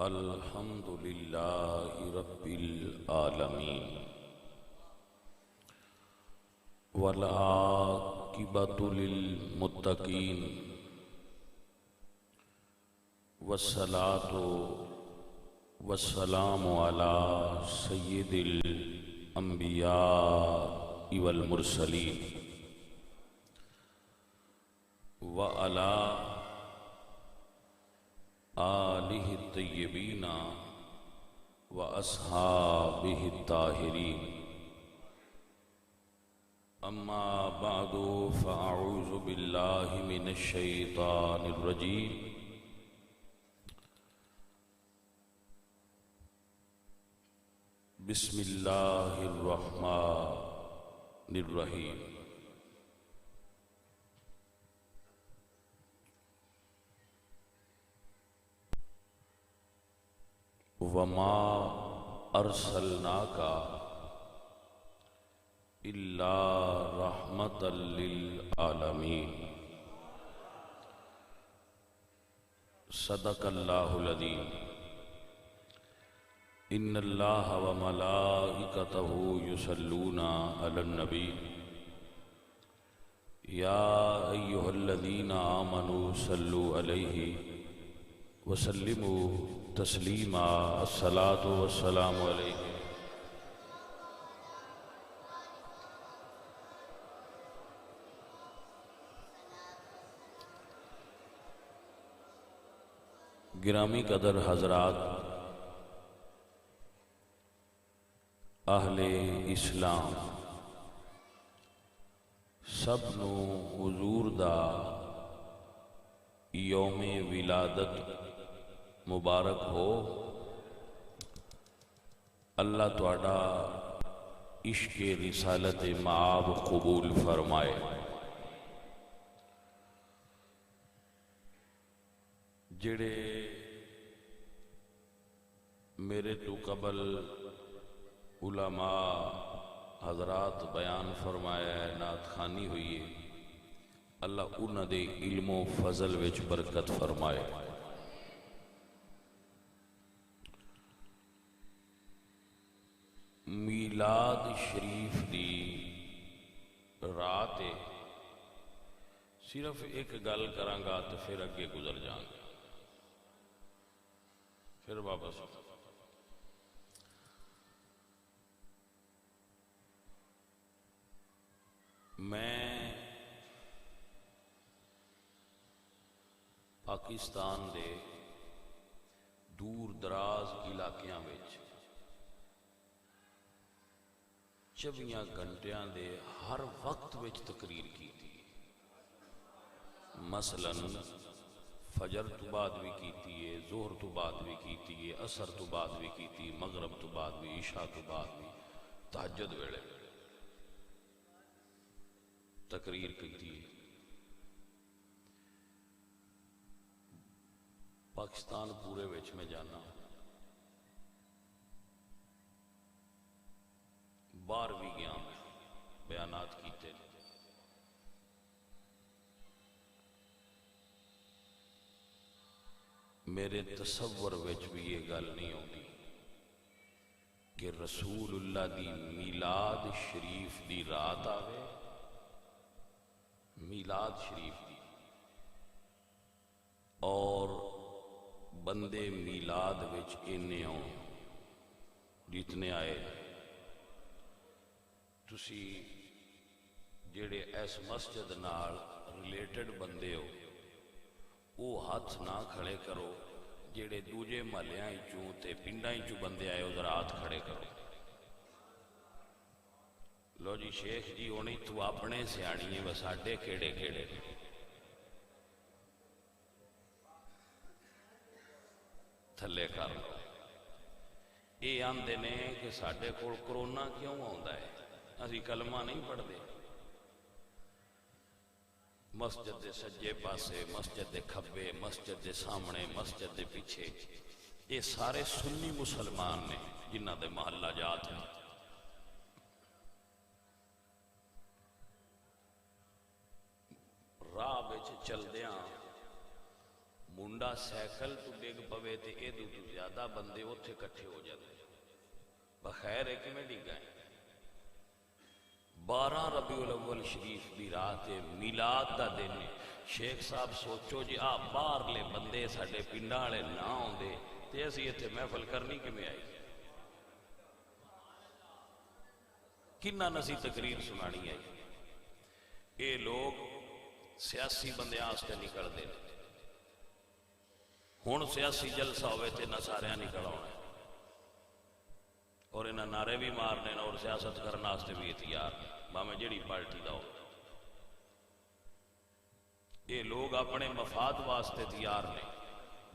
الحمد لله رب العالمين والعاقبة للمتقين والصلاة والسلام على سيد الأنبياء والمرسلين وعلى آلہ الطیبین وأصحابہ الطاہرین اما بعد فاعوذ باللہ من الشیطان الرجیم بسم اللہ الرحمن الرحیم وما ارسلناک الا رحمۃ للعالمین صدق اللہ العظیم ان اللہ وملائکتہ یصلون علی النبی یا ایہا الذین آمنوا صلوا علیہ وسلموا تسلیما الصلاۃ والسلام علیہ گرامی قدر حضرات، اہل اسلام سب نو حضور دا یوم ولادت مبارک ہو۔ اللہ تواڈا عشق رسالت مآب قبول فرمائے۔ جڑے میرے تو قبل علماء حضرات بیان فرمایا ہے، نعت خوانی ہوئی ہے، اللہ انہاں دے علم و فضل وچ برکت فرمائے۔ میلاد شریف دی رات ہے، صرف ایک گل کرانگا تو پھر اگے گزر جائیں گے، پھر واپس میں پاکستان دے دور دراز علاقیاں وچ 24 گھنٹیاں دے ہر وقت وچ تقریر کی تھی، مثلا فجر تو بعد بھی کیتی ہے، ظہر تو بعد بھی کیتی ہے، عصر تو بعد بھی کیتی، مغرب تو بعد بھی، عشاء تو بعد بھی، تہجد ویلے تقریر کیتی ہے۔ پاکستان پورے وچ میں جانا، باہر بھی گیا، بیانات کیتے، میرے تصور وچ بھی یہ گل نہیں ہوگی کہ رسول اللہ دی میلاد شریف دی رات آوے، میلاد شریف دی، اور بندے میلاد وچ انے ہوں جتنے آئے۔ تسی جڑے اس مسجد نال ریلیٹڈ بندے ہو، وہ ہاتھ نہ کھڑے کرو، جڑے دوجے محلیاں چوں تے پنڈاں چوں بندے آئے ادھر ہاتھ کھڑے کرو۔ لو جی شیخ جی ہونی تو اپنے سیاڑی ہیں، وساڈے کیڑے کیڑے تھلے کر لو۔ یہ آندے نے کہ ساڈے کول کرونا کیوں آندا ہے، اسی کلمہ نہیں پڑھتے۔ مسجد دے سجے پاسے، مسجد دے کھبے، مسجد دے سامنے، مسجد دے پیچھے، یہ سارے سنی مسلمان نے جنہ دے محلہ جات ہیں۔ راہ وچ چلدیاں منڈا سائیکل تو ڈگ پوے تے ادو تو زیادہ بندے اتنے کٹھے ہو جاتے بخیر ہے کہ میں ڈگا ہے 12 ربیع الاول شریف دی رات میلاد دا دن شیخ صاحب سوچو جی باہر لے بندے ساڈے پنڈاں والے نہ آندے تے اسی اتنے محفل کرنی کیویں آئی کنہ نسی تقریر سنانی ہے یہ لوگ سیاسی بندے آستے نکلتے ہیں ہوں سیاسی جلسہ ہوئے تے نہ سارے نکل آنا اور انہاں نعرے بھی مارنے اور سیاست کرنے واسطے بھی تیار باویں جہی پارٹی دا ہو یہ لوگ اپنے مفاد واسطے تیار نے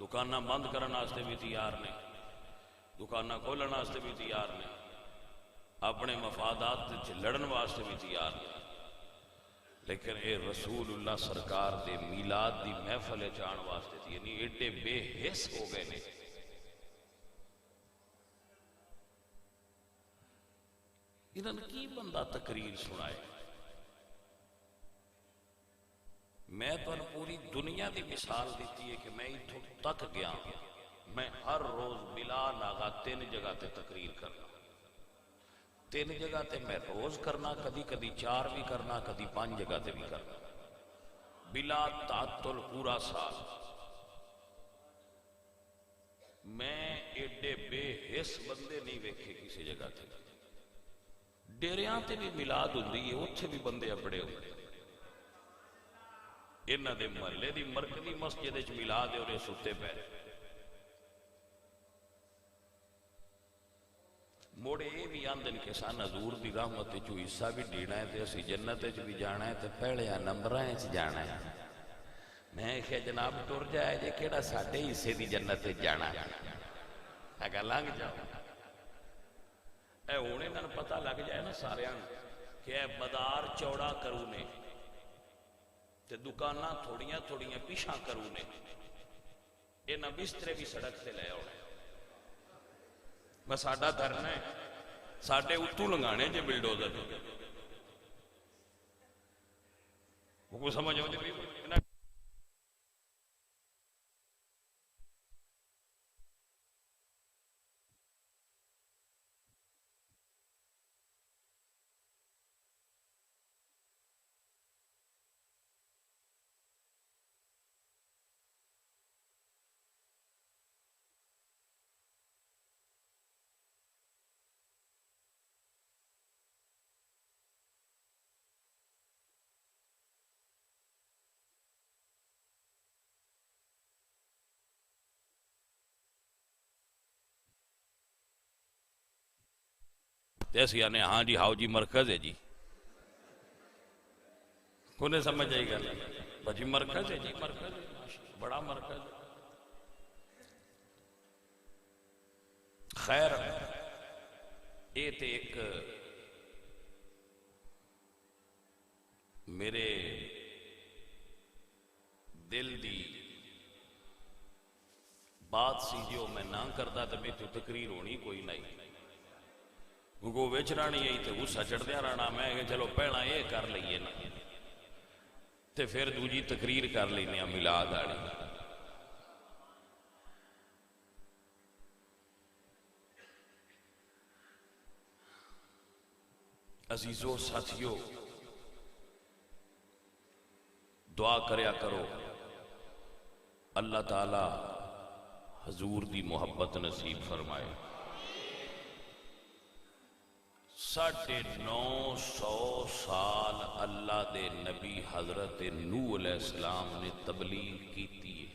دکاناں بند کرنے واسطے بھی تیار نے دکاناں کھولنے واسطے بھی تیار نے اپنے مفادات لڑن واسطے بھی تیار نے لیکن اے رسول اللہ سرکار دے میلاد دی محفل جان واسطے تھی یعنی ایڈے بے حس ہو گئے نے انہوں نے کی بندہ تقریر سنائے میں تو پوری دنیا دی مثال دیتی ہے کہ میں اتھوں تک گیا میں ہر روز بلا ناغا 3 جگہ تے تقریر کرنا 3 جگہ تے میں روز کرنا کدی کدی 4 بھی کرنا کدی 5 جگہ تے بھی کرنا بلا تعطل پورا سال میں ایڈے بے حس بندے نہیں ویکھے کسی جگہ تے ڈیریاں تے بھی میلاد ہوندی ہے اتھے بھی بندے اپڑے ہوندے انہاں دے محلے دی مرکزی مسجد وچ میلاد ہے اور یہ ستے پے موڑے یہ بھی آندن کہ سان حضور دی رحمت جو حصہ بھی دینا ہے تے اسی جنت وچ بھی جانا ہے تے پہلے نمبراں وچ جانا ہے میں کہ جناب ٹر جائے جے کیڑا ساڈے حصے دی جنت وچ جانا ہے اگر لنگ جاؤ اے ہن انہاں نوں پتہ لگ جائے نا ساریاں کہ اے بازار چوڑا کرو نے تے دکاناں تھوڑیاں تھوڑیاں پیچھاں کرو نے انہاں بسترے بھی سڑک تے لے آؤ بس ساڈا دھرنا ہے ساڈے اتو لنگانے جے بلڈوزر وہ کو سمجھ آؤ جی جیسے یعنی ہاں جی ہاؤ جی مرکز ہے جی کونے سمجھ آئی گا بجی مرکز ہے جی مرکز ہے بڑا مرکز ہے خیر یہ تے ایک میرے دل دی بات سی جو میں نہ کرتا تو میں تو تقریر ہونی کوئی نہیں کیونکہ وچ رانی ہے تے غصہ چڑھدیا رہنا میں کہ چلو پہلا یہ کر لئیے نا تے پھر دوجی تقریر کر لینے میلاد والی عزیزو ساتھیو دعا کریا کرو اللہ تعالی حضور دی محبت نصیب فرمائے 950 سال اللہ دے نبی حضرت نوح علیہ السلام نے تبلیغ کیتی ہے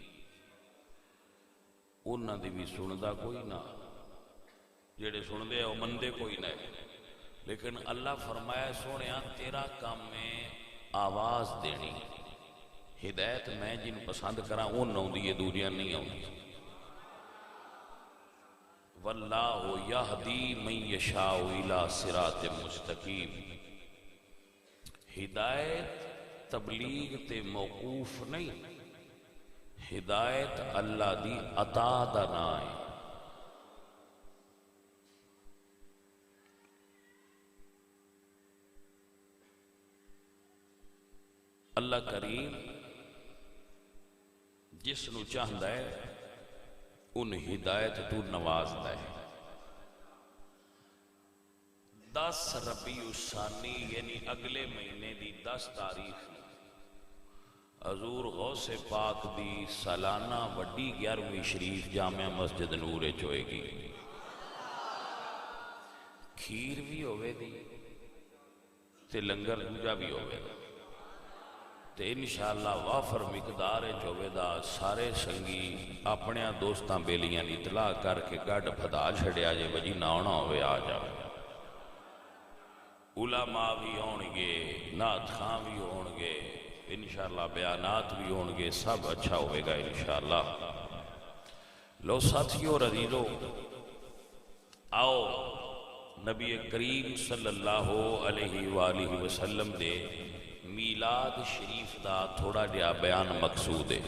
انہاں دی بھی سندا کوئی نہ جڑے سندے ہیں وہ مندے کوئی نہ لیکن اللہ فرمایا سونیا تیرا کام میں آواز دینی ہدایت میں جن پسند کراں اون آوندی ہے دوجیاں نہیں آوندی واللہ یہدی من یشاء الی صراط مستقیم ہدایت تبلیغ تے موقوف نہیں ہدایت اللہ دی عطا دا نام ہے اللہ کریم جس نو چاہتا ہے ان ہدایت تو نوازتا ہے۔ 10 ربیع الثانی یعنی اگلے مہینے دی 10 تاریخ حضور غوث پاک دی سالانہ وڈی 11ویں شریف جامع مسجد نور ہوئے گی۔ کھیر بھی ہوئے دی تے لنگر دوجا بھی ہوئے گا تے انشاءاللہ وافر مقدار ہوئے دا۔ سارے سنگی اپنے دوستاں بیلیاں اطلاع کر کے گڈ پھدا چھڑیا جے وجی نہ ہونا ہوئے آ جائے۔ علماء بھی ہونگے، نعت خاں بھی ہونگے، انشاءاللہ بیانات بھی ہونگے، سب اچھا ہوئے گا انشاءاللہ۔ لو ساتھیو رضیلو، آؤ نبی کریم صلی اللہ علیہ وآلہ وسلم دے میلاد شریف دا تھوڑا جا بیان مقصود ہے۔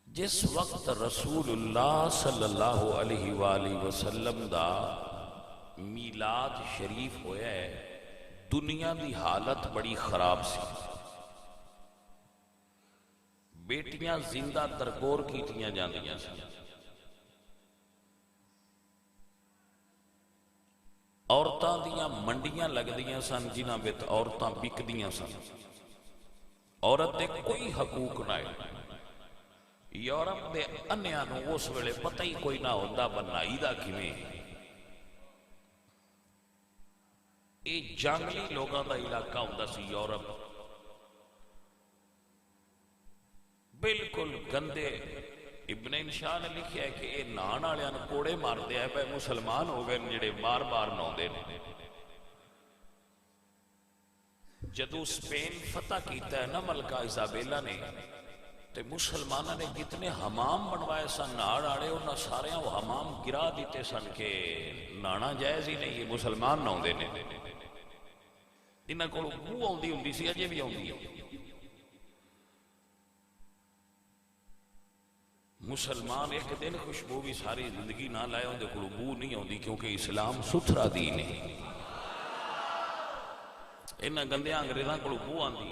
جس وقت رسول اللہ صلی اللہ علیہ وآلہ وسلم دا میلاد شریف ہویا ہے، دنیا دی حالت بڑی خراب سی۔ بیٹیاں زندہ درگور کیتیاں جاندیاں سن، عورتاں دیاں منڈیاں لگ دیاں سن جنہاں بت عورتاں بک دیاں سن۔ عورت دے کوئی حقوق نہ ہے۔ یورپ دے انیاں نو اس ویلے پتہ ہی کوئی نہ ہوندا بنائی دا کیویں۔ یہ جنگلی لوگاں دا علاقہ ہوندا سی یورپ، بالکل گندے۔ ابن انشاء نے لکھیا ہے کہ یہ نان والےاں نوں کوڑے مار دیا ہے، مسلمان ہو گئے جڑے بار بار نہاندے نے۔ جدو سپین فتح کیتا ہے نا ملکہ ایزابیلا نے، تے مسلمانوں نے جتنے حمام بنوائے سن نہاڑ والے انہاں سارے وہ حمام گرا دیتے سن کہ نہانا جائز ہی نہیں، یہ مسلمان نہاندے نے۔ انہاں کول بو آندی ہوندی سی، اجے بھی آندی ہے۔ مسلمان ایک دن خوشبو بھی ساری زندگی نہ لائے ہوندے کول بو نہیں آندی، کیونکہ اسلام ستھرا دین ہے۔ انہاں گندے انگریزاں کول بو آندی،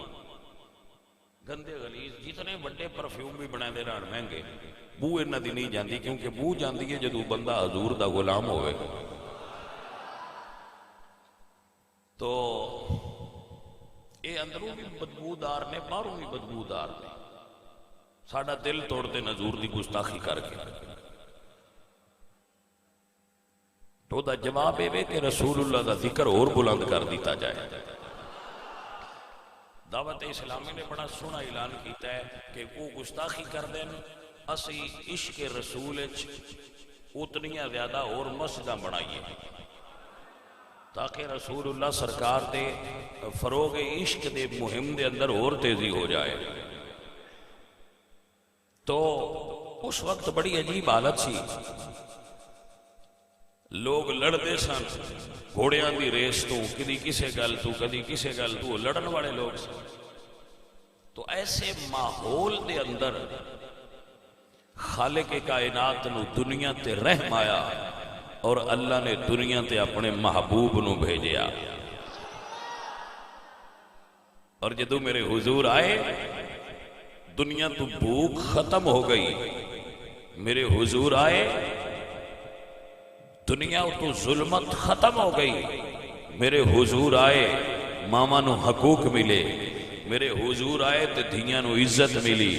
گندے غلیظ جتنے بڑے پرفیوم بھی بنا دے رہن مہنگے، بو انہاں دی نہیں جاندی، کیونکہ بو جاندی ہے جدوں بندہ حضور دا غلام ہوئے۔ تو اے اندروں بھی بدبودار نے، باہروں بھی بدبودار نے۔ ساڈا دل توڑتے حضور دی گستاخی کر کے۔ تو دا جواب اے کہ رسول اللہ دا ذکر اور بلند کر دیتا جائے۔ دعوت اسلامی نے بڑا سونا اعلان کیتا ہے کہ وہ گستاخی کر دیں، اسی عشق رسول اتنیاں زیادہ اور مسجداں بنائیے تاکہ رسول اللہ سرکار دے فروغ عشق دے مہم دے اندر اور تیزی ہو جائے۔ تو اس وقت بڑی عجیب حالت سی، لوگ لڑتے سن گھوڑیاں دی ریس تو، کدی کسے گل تو کدی کسے گل تو، لڑن والے لوگ سن۔ تو ایسے ماحول دے اندر خالق کائنات نو دنیا تے رحم آیا اور اللہ نے دنیا تے اپنے محبوب نو بھیجیا۔ اور جدو میرے حضور آئے دنیا تو بھوک ختم ہو گئی، میرے حضور آئے دنیا تو ظلمت ختم ہو گئی، میرے حضور آئے ماما نو حقوق ملے، میرے حضور آئے تے دھیاں نو عزت ملی،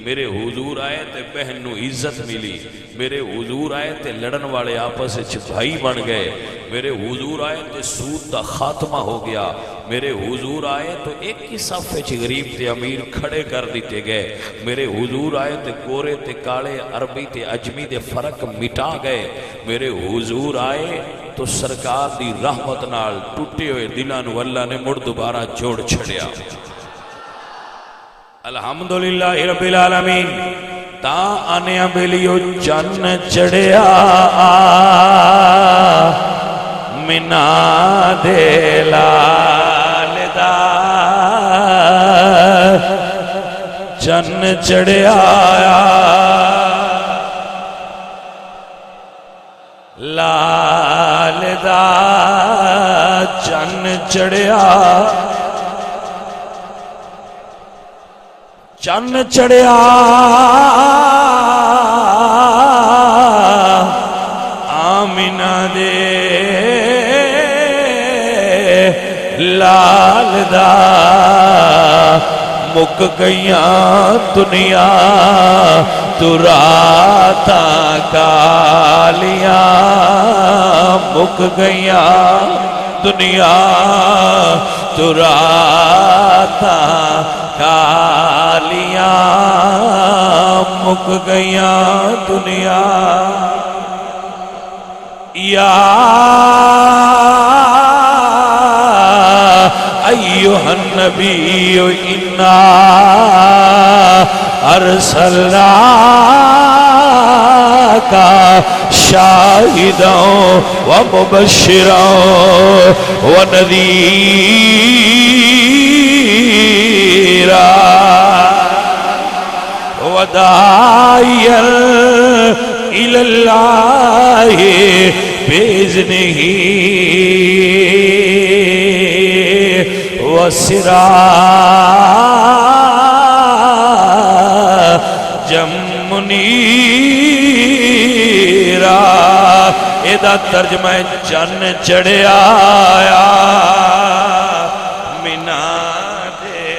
میرے حضور آئے تے بہن نو عزت ملی، میرے حضور آئے تے لڑن والے آپس وچ بھائی بن گئے، میرے حضور آئے تے سود دا خاتمہ ہو گیا، میرے حضور آئے تو ایک ہی صف وچ غریب تے امیر کھڑے کر دیتے گئے، میرے حضور آئے تے گورے تے کالے عربی تے اجمی دے فرق مٹا گئے، میرے حضور آئے تو سرکار دی رحمت نال ٹوٹے ہوئے دلاں نو اللہ نے مڑ دوبارہ جوڑ چھڑیا۔ الحمدللہ رب العالمین۔ تا آنیا بیلیو چن چڑھیا منا دے لال دا، چن چڑھیا لال دا، چن چڑھیا چن چڑھیا آمینہ دے لال دا مک گئیاں دنیا تو راتاں کالیاں مک گئیاں دنیا تو راتاں کالیاں مک گئیاں دنیا یا ایوہ النبی انا ارسلناک شاہدا ومبشرا ونذیرا وداعیا الی اللہ بإذنہ وسراجا منیرا ایدہ ترجمہ چن چڑھیا آیا منا دے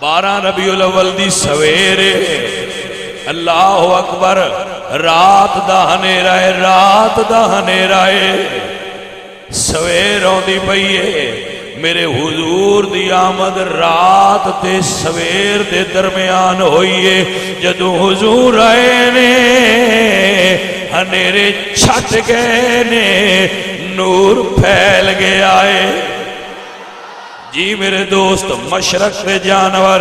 12 ربیع الاول دی سویرے اللہ اکبر رات دا ہنیرا ہے رات دا ہنیرا ہے سویر ہوندی پئیے میرے حضور دی آمد رات تے سویر دے درمیان ہوئیے جدو حضور آئے نے ہنیرے چھٹ گئے نے نور پھیل گیا ہے جی میرے دوست مشرق دے جانور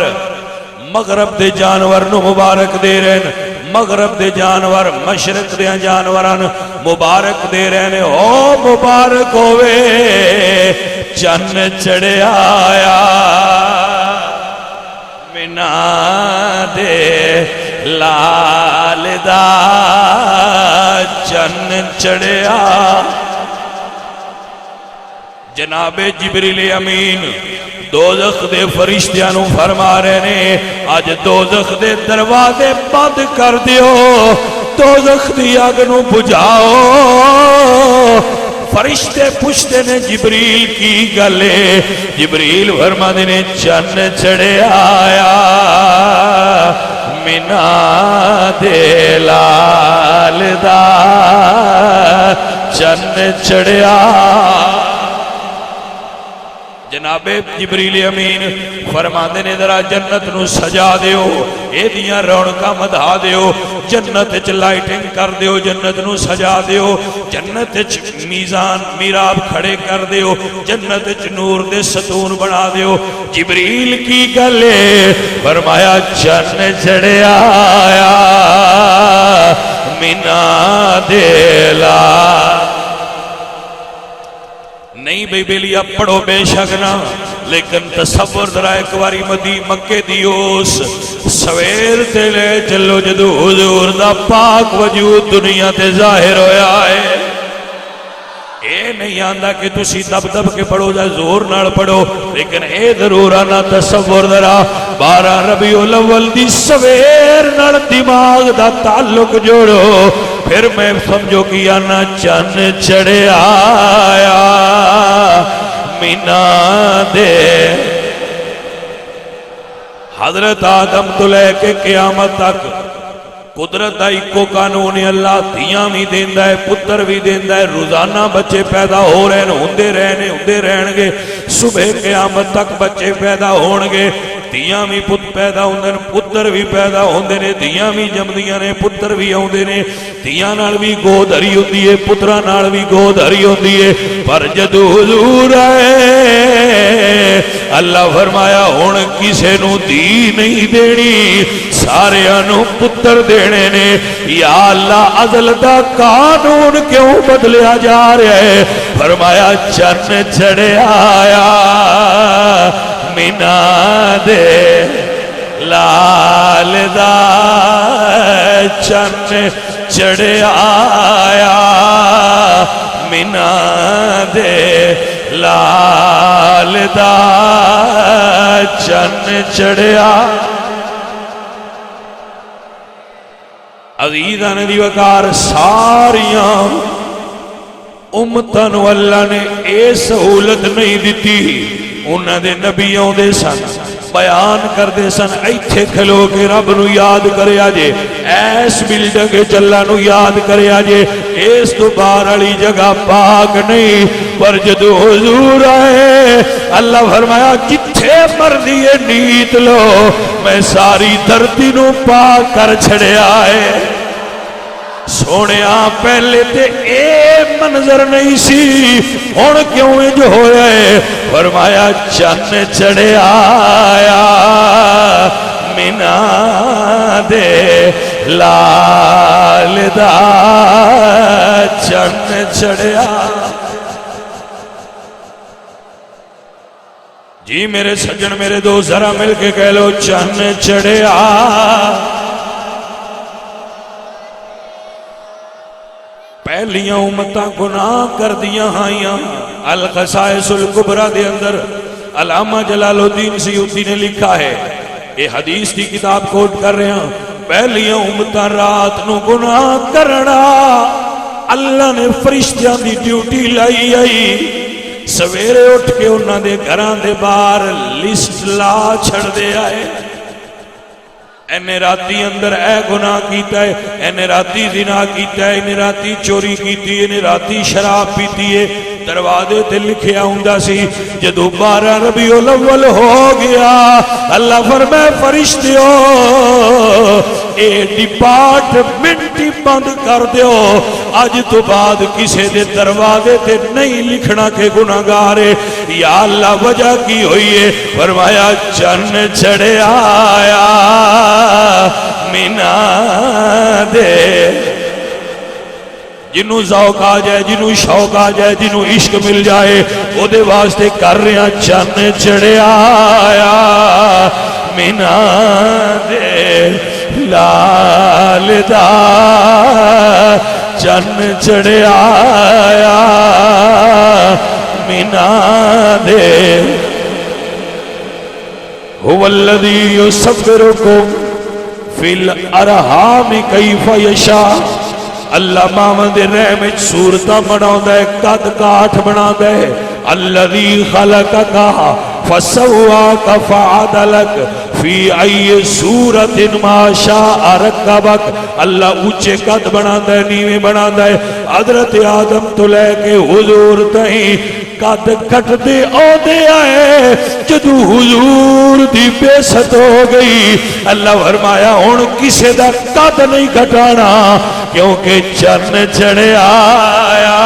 مغرب دے جانور نو مبارک دے رہن مغرب دے جانور مشرق دے جانوران مبارک دے رہنے او مبارک ہوئے چن چڑھے آیا منا دے لال دا چن چڑھے آیا جناب جبریل امین دوزخ دے فرشتیانوں فرما رہے نے آج دوزخ دے دروازے بند کر دیو دوزخ دی آگ نو بجھاؤ فرشتے پوچھتے نے جبریل کی گلے جبریل فرما دینے چن چڑھے آیا منا دے لال دا چن چڑھے آیا جناب جبریل امین فرماندے نے ذرا جنت نو سجا دیو اے دیاں رونقاں مدھا دیو جنت وچ لائٹنگ کر دیو جنت نو سجا دیو جنت وچ میزان میراب کھڑے کر دیو جنت وچ نور دے ستون بنا دیو جبریل کی گلے فرمایا چن چڑھے آیا منا دے لال نہیں بھئی بیلیا پڑھو بے شک نہ لیکن تصور ذرا ایک واری مکے دیوس سویر تے لے چلو جدو حضور دا پاک وجود دنیا تے ظاہر ہویا ہے اے نہیں آندہ کہ تسی دب دب کے پڑھو جا زور نال پڑھو لیکن اے ضرور آنا تصور ذرا 12 ربیع الاول دی سویر نال دماغ دا تعلق جوڑو پھر میں سمجھو کہ آنا چن چڑھے آیا منا دے حضرت آدم تو لے کے قیامت تک قدرت دا ایکو قانون اللہ دیاں بھی دیندہ ہے پتر بھی دیندہ ہے روزانہ بچے پیدا ہو رہے ہیں ہوندے رہنگے صبح قیامت تک بچے پیدا ہونگے دیاں بھی پیدا ہوندے نے پتر بھی پیدا ہوندے نے دیاں بھی جمدیاں نے پتر بھی ہوندے نے دیاں نال بھی گود ہری ہوندی ہے پترہ نال بھی گود ہری ہوندی ہے پر جدو حضور آئے اللہ فرمایا ہون کسے نو دی نہیں دینی سارے انو پتر دینے نے یا اللہ عدل دا قانون کیوں بدلیا جا رہا ہے فرمایا چن چڑھے آیا منا دے لال دا چن چڑھے آیا منا دے لال دا چن چڑھیا عزیزاں دی وقار ساریاں امتاں نو اللہ نے اے سہولت نہیں دیتی انہاں دے نبی آندے سن بیان کردے سن ایتھے کھلو کے رب نو یاد کریا جے ایس بلڈنگ چلا نو یاد کریا جے اس تو باہر والی جگہ پاک نہیں پر جدو حضور آئے اللہ فرمایا کتھے مرضی نیت لو میں ساری دھرتی نو پاک کر چھڑیا ہے سونیا پہلے تے اے منظر نہیں سی ہن کیوں جو ہویا ہے فرمایا چن چڑھیا آیا مینا دے لال دا چن چڑھیا جی میرے سجن میرے دوست ذرا مل کے کہہ لو چن چڑھیا پہلیاں امتاں گناہ کر دیاں ہائیاں الخصائص الکبرى دے اندر علامہ جلال الدین سیوطی نے لکھا ہے یہ حدیث کی کتاب کوٹ کر رہے ہیں پہلیاں امتاں رات نو گناہ کرنا اللہ نے فرشتیاں دی ڈیوٹی لائی آئی سویرے اٹھ کے انہاں دے گھران دے باہر لسٹ لا چھڑ دے آئے اینے راتی اندر اے گناہ کیتا ہے اینے راتی زنا کیتا ہے اینے راتی چوری کیتی ہے اینے راتی شراب پیتی ہے دروازے تے لکھیا ہوندا سی جدو 12 ربیع الاول ہو گیا اللہ فرمائے فرشتیو اے ڈپارٹمنٹ بند کر دیو اج تو بعد کسے دے دروازے تے نہیں لکھنا کہ گناہگار ہے یا اللہ وجہ کی ہوئی ہے فرمایا چن چڑھیا آیا مینا دے جنہوں ذوق آ جائے جنہوں شوق آ جائے جنہوں عشق مل جائے وہ دے واسطے کر رہے ہیں چن چڑھیا آیا مینا دے لال دا چن چڑھیا آیا مینا دے هو الذی یصورکم فی الارحام کیف یشاء اللہ ماں دے رحم صورتاں بناوندا ہے قد کاٹھ بناوندا ہے الذی خلقک فسواک فعدلک فی ای صورت ما شاء رکبک اللہ اونچے قد بناوندا ہے نیویں بناوندا ہے حضرت آدم تو لے کے حضور تائیں قد کٹ دے او دے آئے جدو حضور دی بیست ہو گئی اللہ فرمایا ہن کسے دا قد نہیں گھٹانا کیونکہ چن چڑھیا آیا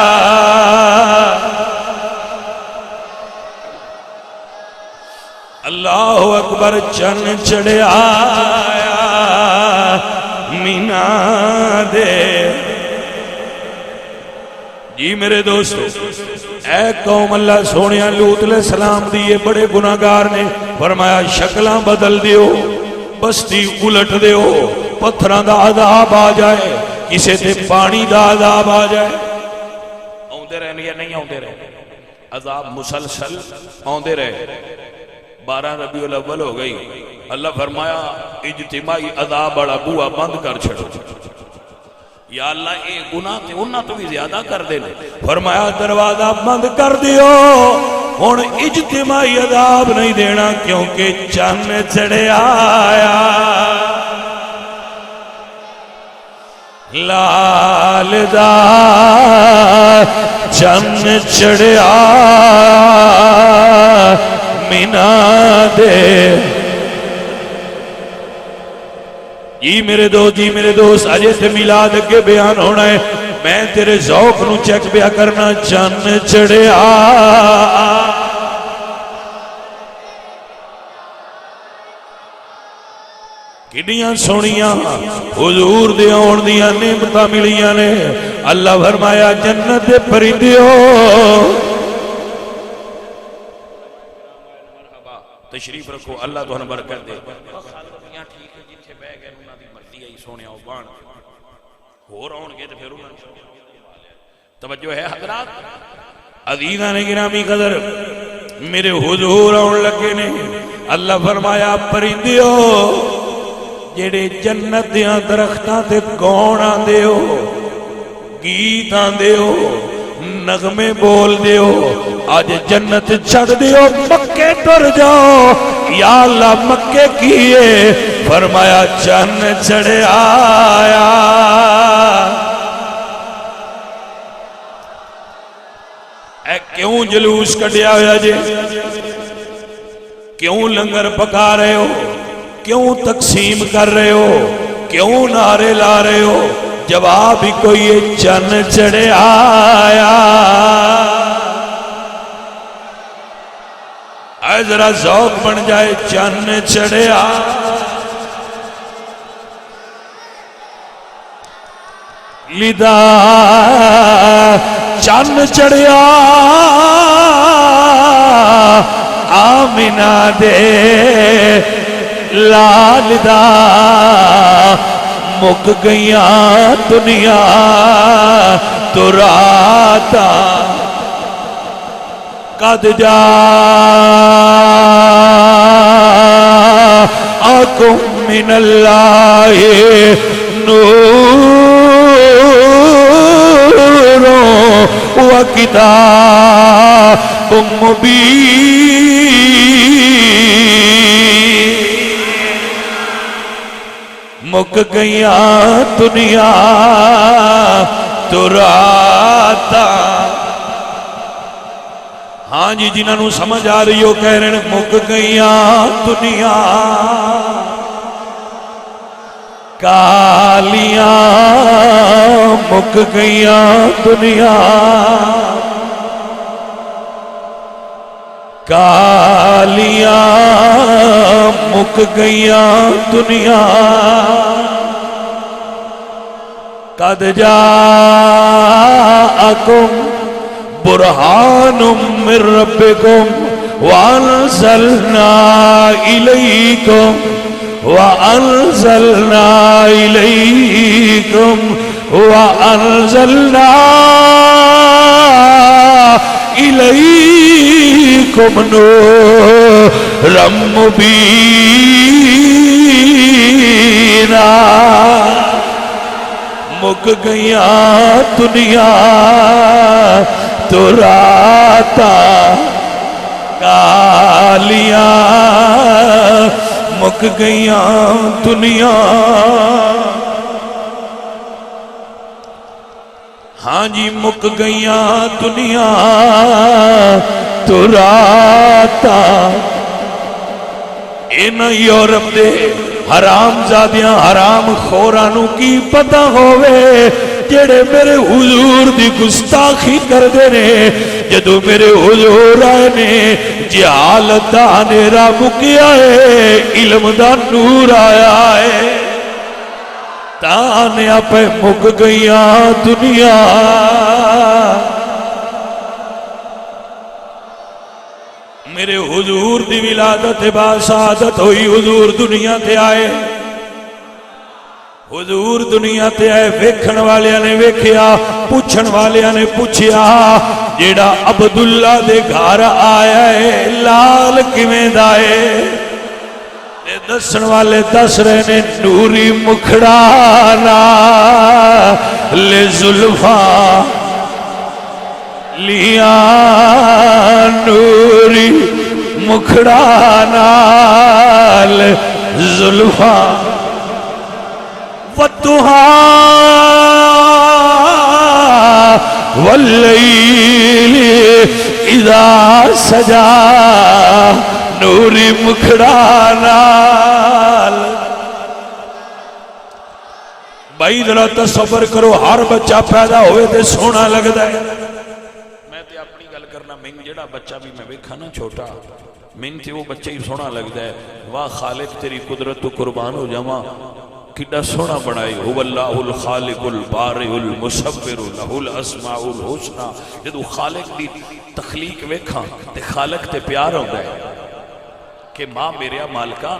اللہ اکبر چن چڑھیا آیا مینا دے جی میرے دوستو اے قوم اللہ سونیاں لوط علیہ السلام دیئے بڑے گناہگار نے فرمایا شکلاں بدل دیو بستی الٹ دیو پتھراں دا عذاب آ جائے کسے تے پانی دا عذاب آ جائے آندے رہنے یا نہیں آندے رہے عذاب مسلسل آندے رہے 12 ربیع الاول ہو گئی اللہ فرمایا اجتماعی عذاب بڑا بوا بند کر چھڑو یا اللہ اے گناہ تے انہاں تو بھی زیادہ کر دے فرمایا دروازہ بند کر دیو ہن اجتماعی عذاب نہیں دینا کیونکہ چن چڑھیا آیا لال دا چن چڑھیا مینا دے جی میرے دوست اجے تے میلاد کے بیان ہونا ہے میں تیرے ذوق نو چیک بیا کرنا چن چڑھیا کڈیاں سونیاں حضور دے آن دیاں نعمتاں ملیاں نے اللہ فرمایا جنت دے پرندیو تشریف رکھو اللہ تو ہن برکت دے سونے آؤ بان ہو رہا ہوں گے تو پھر توجہ ہے حضرات عزیزان گرامی قدر میرے حضور آن لگے نے اللہ فرمایا پرندیو جڑے جنت دیاں درختاں تے گون آندے ہو گیت آندے ہو نغمے بول دیو آج جنت چھڑ دیو مکے ٹر جاؤ یا اللہ مکے کیے فرمایا چن چڑھے آیا اے کیوں جلوس کٹیا ہوا جے کیوں لنگر پکا رہے ہو کیوں تقسیم کر رہے ہو کیوں نعرے لا رہے ہو جواب ہی کوئی چن چڑھے آیا اے ذرا ذوق بن جائے چن چڑھے آیا لیدا چن چڑھیا آمینہ دے لال دا مک گئیاں دنیا تو راتا قد جا آکم من اللہ نور و کتاب مبین مک گئیاں دنیا تو راتا ہاں جی جنہاں نو سمجھ آ رہی ہو کہہ رہے ہیں مک گئیاں دنیا کالیاں مک گئیاں دنیا کالیاں مک گئیاں دنیا قد جاءکم برہان من ربکم وانزلنا الیکم وانزلنا الیکم وانزلنا الیکم نورا مبینا مک گئیاں دنیا تو راتا کالیاں مک گئیاں دنیا ہاں جی مک گئیاں دنیا تو راتا ان یورپ دے حرام زادیاں حرام خورانو کی پتہ ہوئے جڑے میرے حضور دی گستاخی کر دے نے جدو میرے حضور آئے نے جہالت دا اندھیرا مکیا ہے علم دا نور آیا ہے تانے پہ مک گئیاں دنیا میرے حضور دی ولادت با سعادت ہوئی حضور دنیا تے آئے حضور دنیا تے آئے ویکھن والیاں نے ویکھیا پوچھن والیاں نے پوچھیا جیڑا عبداللہ دے گھر آیا ہے لال کیویں دا ہے دسن والے دس رہے نے نوری مکھڑانا لے زلفاں لیا نوری مکھڑانا لے زلفاں والضحا واللیل اذا سجا نوری مکھڑانا بھائی ذرا تصور کرو ہر بچہ پیدا ہوئے تے سونا لگتا ہے میں تے اپنی گل کرنا میں جڑا بچہ بھی میں ویکھا نا چھوٹا میں تے وہ بچہ ہی سونا لگتا ہے واہ خالق تیری قدرت تو قربان ہو جاواں کڈا سونا بنائی هو اللہ الخالق البارئ المصور له الاسماء الحسنى جدو خالق دی تخلیق ویکھاں تے خالق تے پیار ہوندا ہے کہ ماں میرے مالکا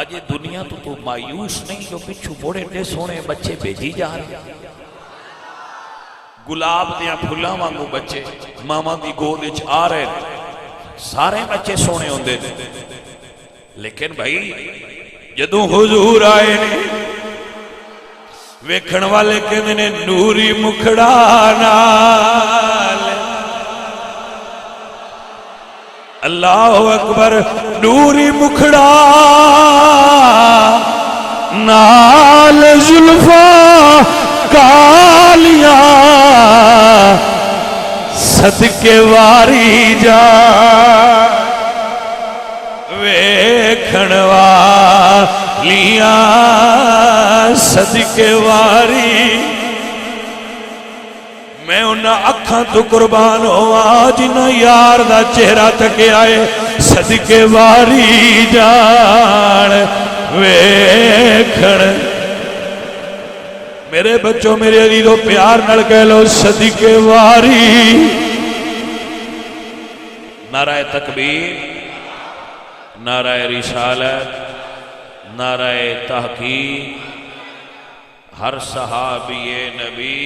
اجے دنیا تو مایوس نہیں جو پچھو بڑے تے سونے بچے بھیجی جا رہے گلاب دیاں پھلاں وانگو بچے ماما دی گود وچ آ رہے ہیں، سارے بچے سونے ہوندے نے، لیکن بھائی جدوں حضور آئے نے ویکھن والے کہندے نے نوری مکھڑا نال، اللہ اکبر، نوری مکھڑا نال زلفاں کالیاں صدقے واری جا ویکھن والیاں صدقے واری، میں انہاں اکھاں تو قربان ہوا جنہاں یار دا چہرہ تکے آئے، صدقے واری جان ویکھن، میرے بچوں میرے عزیزوں پیار نال کہہ لو صدقے واری، نعرہ تکبیر، نعرہ رسالت، نعرہ تحقیق، ہر صحابی نبی،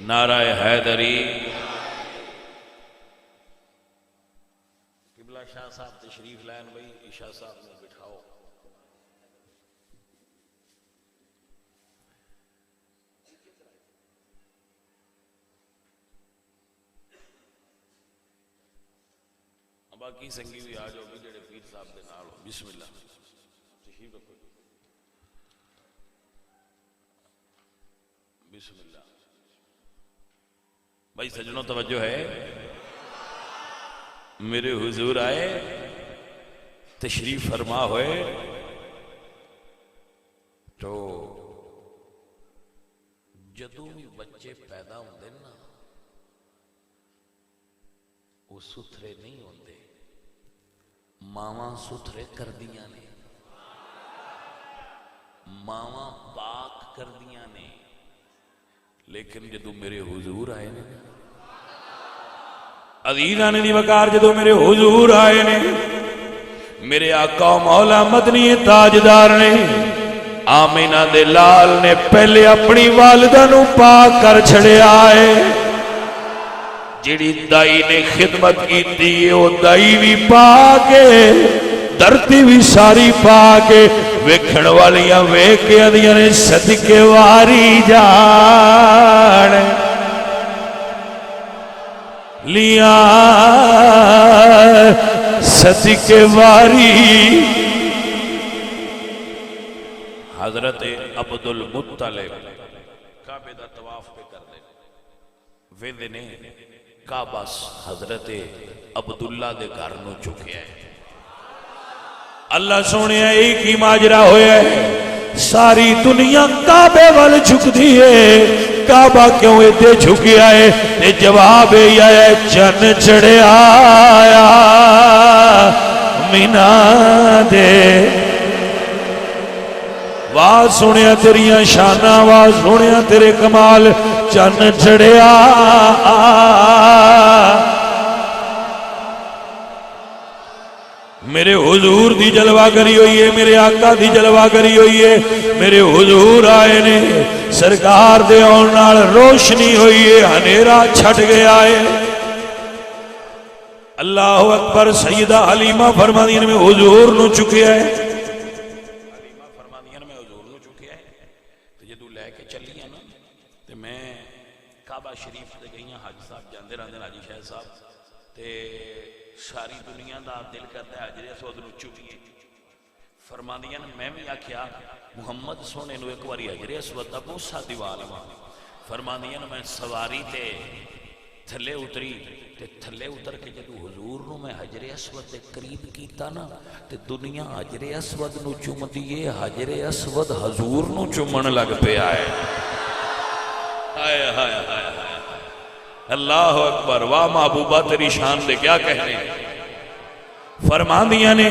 نعرہ حیدری۔ قبلہ شاہ صاحب تشریف لائن بھائی، عشاء صاحب نے بٹھاؤ۔ باقی سنگی بھی آ جاؤ بھی جڑے پیر صاحب دے نال ہو، بسم اللہ تشریف رکھو، بسم اللہ۔ بھائی سجنوں توجہ ہے، میرے حضور آئے تشریف فرما ہوئے تو جدوں بھی بچے پیدا ہوندے نا وہ ستھرے نہیں ہوندے، ماواں ستھرے کر دیاں نے، ماواں پاک کر دیاں نے، لیکن جدو میرے حضور آئے نے عزیزاں دی وقار، جدو میرے حضور آئے نے میرے آقا و مولا مدنی تاجدار نے آمینہ دے لال نے پہلے اپنی والدہ نو پاک کر چھڑے آئے، جڑی دائی نے خدمت کی تھی وہ دائی بھی پاکے، دھرتی بھی ساری پاکے، ویکھن والیاں ویکھے آدیاں نے صدقے واری جان لیاں صدقے واری۔ حضرت عبدالمطلب کعبے دا طواف پہ کر دے ویندے نے کعبہ حضرت عبداللہ دے گھر نو چکیا ہے، اللہ سونے ایک ہی ماجرا ہویا ہے، ساری دنیا کعبے وال جھک دیئے، کعبہ کیوں اتنے جھکیا ہے؟ تے جواب یہ ہے چن چڑھے آیا مینا دے، واہ سنیا تیریاں شانہ، واہ سنیا تیرے کمال، چن چڑھے آیا میرے حضور دی جلوہ کری ہوئی ہے، میرے آقا دی جلوہ کری ہوئی ہے، میرے حضور آئے نے سرکار دے آن نال روشنی ہوئی ہے، ہنیرا چھٹ گیا ہے۔ اللہ اکبر، سیدہ حلیمہ فرمانین میں حضور نو چکیا ہے، حلیمہ فرمانین میں حضور نو چکیا ہے، تو جدو لے کے چلی ہے نا تو میں کعبہ شریف دے گئی ہیں، حاج صاحب جاندے رہندے حاجی شاہ صاحب، تے ساری دنیا دا دل کرتا ہے حجر اسود نو چومیے، فرماندیاں میں بھی آکھیا محمد سونے نو ایک واری حجر اسود دا بوسا دیوال ہوا، فرماندیاں میں سواری تے تھلے اتری، تے تھلے اتر کے جدو حضور نو میں حجر اسود دے قریب کیتا نا تے دنیا حجر اسود نو چوم دیئے، حجر اسود حضور نو چومن لگ پہ آئے، آئے آئے آئے اللہ اکبر، واہ محبوبہ تیری شان دے کیا کہنے۔ فرماندیاں نے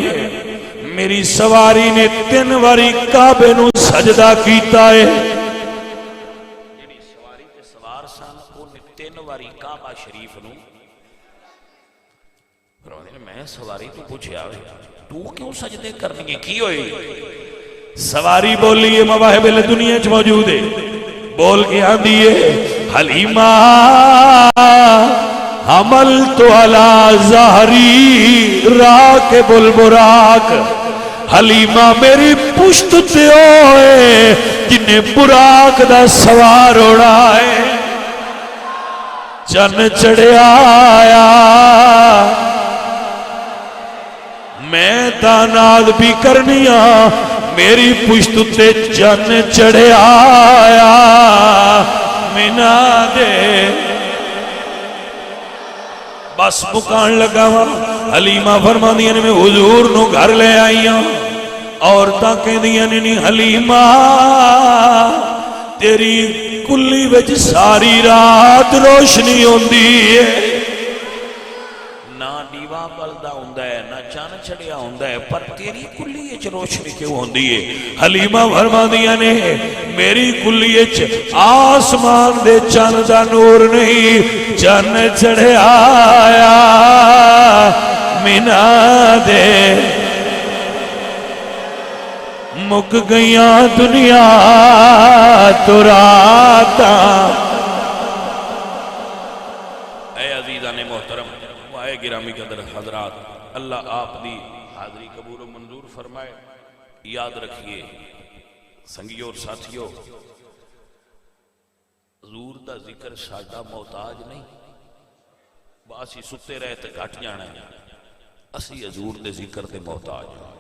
میری سواری نے 3 واری کعبے نو سجدہ کیتا ہے، جڑی سواری تے سوار سان وہ نے 3 واری کعبہ شریف نو، فرماندیاں نے میں سواری تو پوچھیا تو کیوں سجدے کرنی ہے، کی ہوئی؟ سواری بولی ہے مواہب دنیا چ موجود ہے، بول کے آندی ہے حلیمہ حملت علی ظہری راکب البراق، حلیمہ میری پشت تے ہوئے جنہیں براق دا سوار اڑا ہے، چن چڑھیا آیا میں تاناد بھی کرنیا، میری پشت تے چن چڑھیا آیا منا دے بس مکان لگا ہوا۔ حلیمہ فرماندیاں نے میں حضور نو گھر لے آئیاں، عورتاں کہندیاں نے نہیں حلیمہ تیری کلی وچ ساری رات روشنی ہوندی ہے، نہ دیوا بلدا ہوندا ہے نہ چن چڑھیا ہوندا ہے، پر تیری کلی وچ روشنی کیوں ہوندی ہے؟ حلیمہ فرماندیاں نے میری کلی وچ آسمان دے چن دا نور نہیں، چن چڑھیا آیا منا دے مک گئیاں دنیا تو راتاں۔ اے عزیزان محترم وائے گرامی قدر حضرات، اللہ آپ دی حاضری قبول و منظور فرمائے۔ یاد رکھیے سنگیوں اور ساتھیوں، حضور دا ذکر ساڈا محتاج نہیں، باسی ستے رہے تے گھٹ جانا ہے، اسی حضور دے ذکر دے محتاج ہیں۔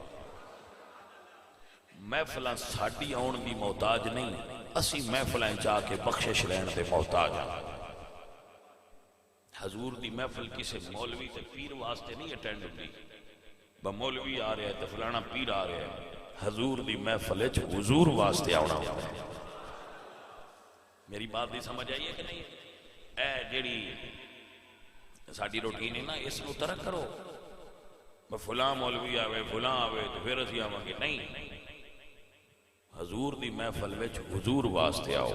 محفلاں ساڈی آن دی محتاج نہیں، اسی محفلاں جا کے بخشش لین دے محتاج ہیں۔ حضور دی محفل کسے مولوی تے پیر واسطے نہیں اٹینڈ ہوتی، با مولوی آ رہے ہیں تے فلانا پیر آ رہے ہیں، حضور دی محفل حضور واسطے آنا ہوتا ہے۔ میری بات دی سمجھ آئی ہے کہ نہیں؟ اے جیڑی ساڈی روٹین ہے نا، اس کو ترک کرو، فلاں مولوی آوے فلاں آوے تو پھر اسی آواں گے، نہیں، حضور دی محفل وچ حضور واسطے آؤ۔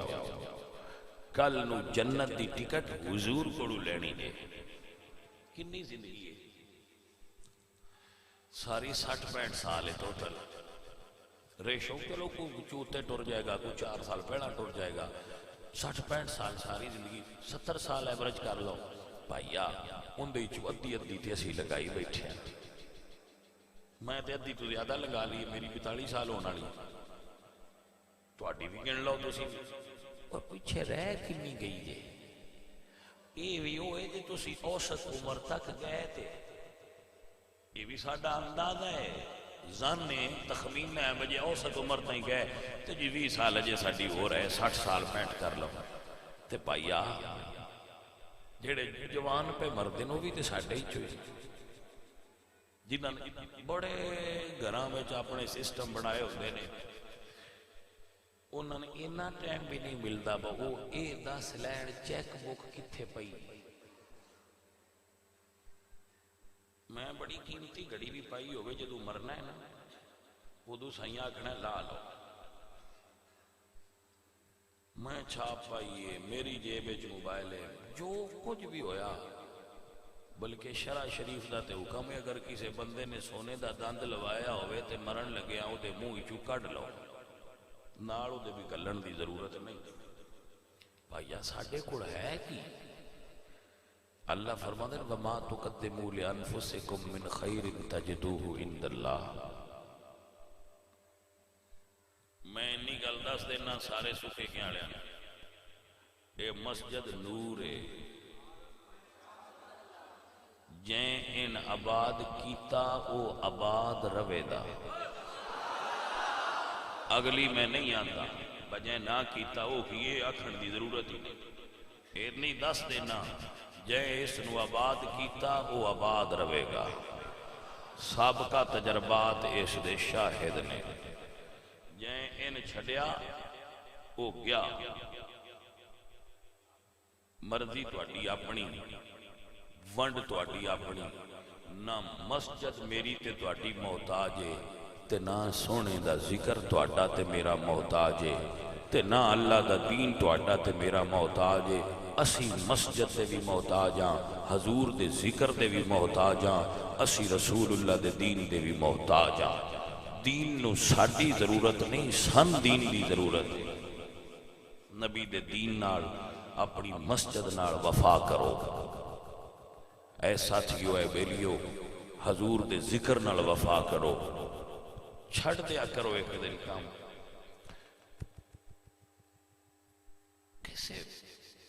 کل نو جنت دی ٹکٹ حضور کوڑو لینی ہے۔ کنی زندگی ہے؟ ساری 60-65 سال ہے ٹوٹل۔ ریشو چلو کو چوتے ٹر جائے گا، کو 4 سال پہلا ٹر جائے گا، 60-65 سال ساری زندگی، 70 سال ایوریج کر لو بھائیا، ان دے چو ادھی تے اسی لگائی بیٹھے ہیں۔ میں تے ادھی تو زیادہ لگا لی، میری 42 سال ہونا لی، تو اڈی بھی گن لو تو سی، اور پیچھے رہ کنی گئی جے، یہ بھی ہوئے جے تو سی اوسط عمر تک گئے تھے، یہ بھی ساڈا انداز ہے، زن نے تخمین ہے بجے اوسط عمر تک گئے، تو جی 20 سال جے ساڈی ہو رہے 60 سال پینٹ کر لو، تے پائیا جیڑے جوان پہ مردن ہو بھی تے ساڈے ہی چوئی، جنہاں نے بڑے گھراں وچ اپنے سسٹم بنائے ہوندے نے، انہوں نے اینا ٹائم بھی نہیں ملتا با وہ اے 10 لین چیک بک کتھے پئی، میں بڑی قیمتی گھڑی بھی پائی ہوئے جدو مرنا ہے نا، ادو سائیاں آکھنا لا لو، میں چھاپ پائیے، میری جیب وچ موبائل ہے، جو کچھ بھی ہویا، بلکہ شرع شریف دا تے حکم ہے اگر کسی بندے نے سونے دا دند لوایا ہوئے تے مرن لگیا ہو تے منہ چوں کڈ لو، نالو دے بھی گلن دی ضرورت نہیں۔ بھائیا ساڈے کوڑ ہے کی؟ اللہ فرماتا ہے وَمَا تُقَدِّمُوا لِأَنفُسِكُم مِّن خَيْرٍ تَجِدُوهُ عِندَ اللَّهِ۔ میں انی گل دس دینا سارے سکے کیا لیا، اے مسجد نور ہے، جیں ان آباد کیتا او آباد روے دا، اگلی میں نہیں آتا، بجائے نہ کیتا او کیے آکھن دی ضرورت ہی نہیں، اتنی دس دینا جے اس نو آباد کیتا او آباد روے گا، سابقہ تجربات اس دے شاہد نے، جے ان چھڑیا او گیا، مرضی تواڈی اپنی، ونڈ تواڈی اپنی، نہ مسجد میری تے تواڈی محتاج ہے، تے نہ سونے دا ذکر تواڈا تے میرا محتاج ہے، تے نہ اللہ دا دین تواڈا تے میرا محتاج ہے، اسی مسجد دے بھی محتاج ہاں، حضور دے ذکر دے بھی محتاج ہاں، اسی رسول اللہ دے دین دے بھی محتاج ہاں۔ دین نو ساڈی ضرورت نہیں، سن دین دی ضرورت ہے۔ نبی دے دین نال اپنی مسجد نال وفا کرو. اے ساتھیو اے بیلیو حضور دے ذکر نال وفا کرو. چھڑ دیا کرو ایک دن کام.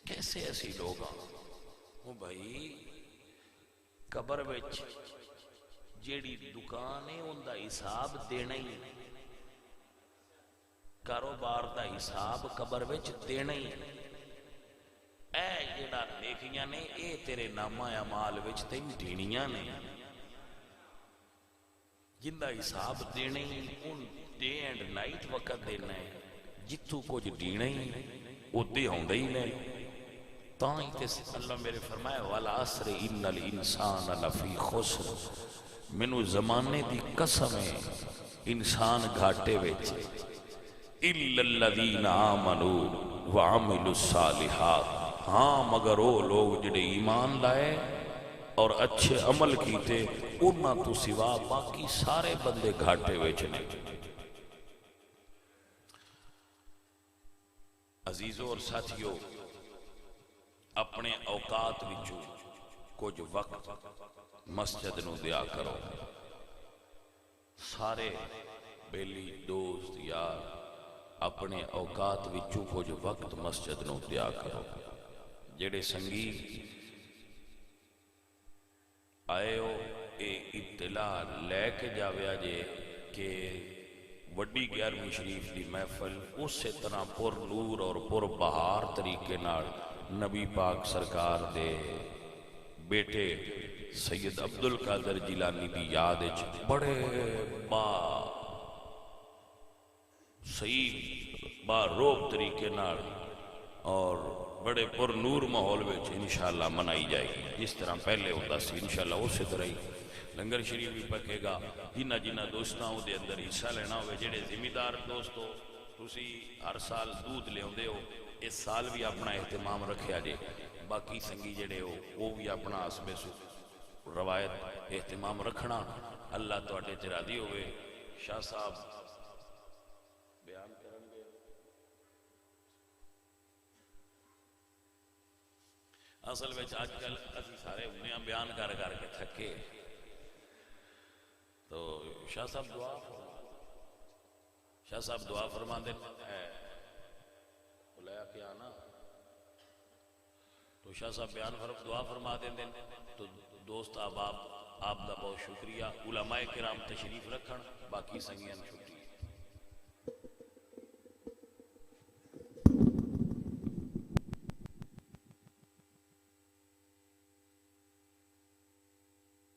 کیسے ایسی لوگ ہوں بھائی قبر وچ جیڑی دکان ہے ان دا حساب دینا ہی، کاروبار دا حساب قبر وچ دینا ہی. اے جیڑا نیکیاں نے اے تیرے نامہ اعمال وچ تین ڈینیاں نے، جن دا حساب دینا ہی ان ڈے اینڈ نائٹ وقت دینا ہے. جتوں کچھ دینا ہی وہ دے ہوندے ہی نہیں. تاں ہی تے اللہ میرے فرمایا والعصر ان الانسان لفی خسر. مینوں زمانے دی قسم ہے انسان گھاٹے وچ الا الذین آمنوا وعملوا الصالحات. ہاں مگر وہ لوگ جڑے ایمان لائے اور اچھے عمل کیتے انہاں تو سوا باقی سارے بندے گھاٹے وچ نے. عزیزو اور ساتھیو اپنے اوقات وچوں کچھ وقت مسجد نو دیا کرو. سارے بیلی دوست یار اپنے اوقات وچوں کچھ وقت مسجد نو دیا کرو. جڑے سنگی آئے ہو اے اطلاع لے کے جاویا جے کہ وڈی 11ویں شریف دی محفل اسی طرح پر نور اور پر بہار طریقے نال نبی پاک سرکار دے بیٹے سید عبدالقادر جیلانی دی یاد بڑے صحیح با روب طریقے نال اور بڑے پر نور ماحول وچ انشاءاللہ منائی جائے گی. جس طرح پہلے ہوتا سی انشاءاللہ اسی طرح ہی لنگر شریف بھی پکے گا. جنہ دوستاں دے اندر حصہ لینا ہوئے جڑے ذمہ دار دوستو تسی ہر سال دودھ لے ہوندے ہو اس سال بھی اپنا اہتمام رکھیا جے. باقی سنگی جڑے ہو وہ بھی اپنا حسب روایت اہتمام رکھنا. اللہ تواڈے تے راضی ہوئے. شاہ صاحب بیان کرن گے. اصل وچ اج کل اسی سارے ہونے ہیں بیان کر کے تھکے. تو شاہ صاحب دعا فرما دیں بلایا کہ آنا تو شاہ صاحب بیان دعا فرما دیں تو دوست آپ دا بہت شکریہ. علماء کرام تشریف رکھن باقی سنگیاں شکریہ.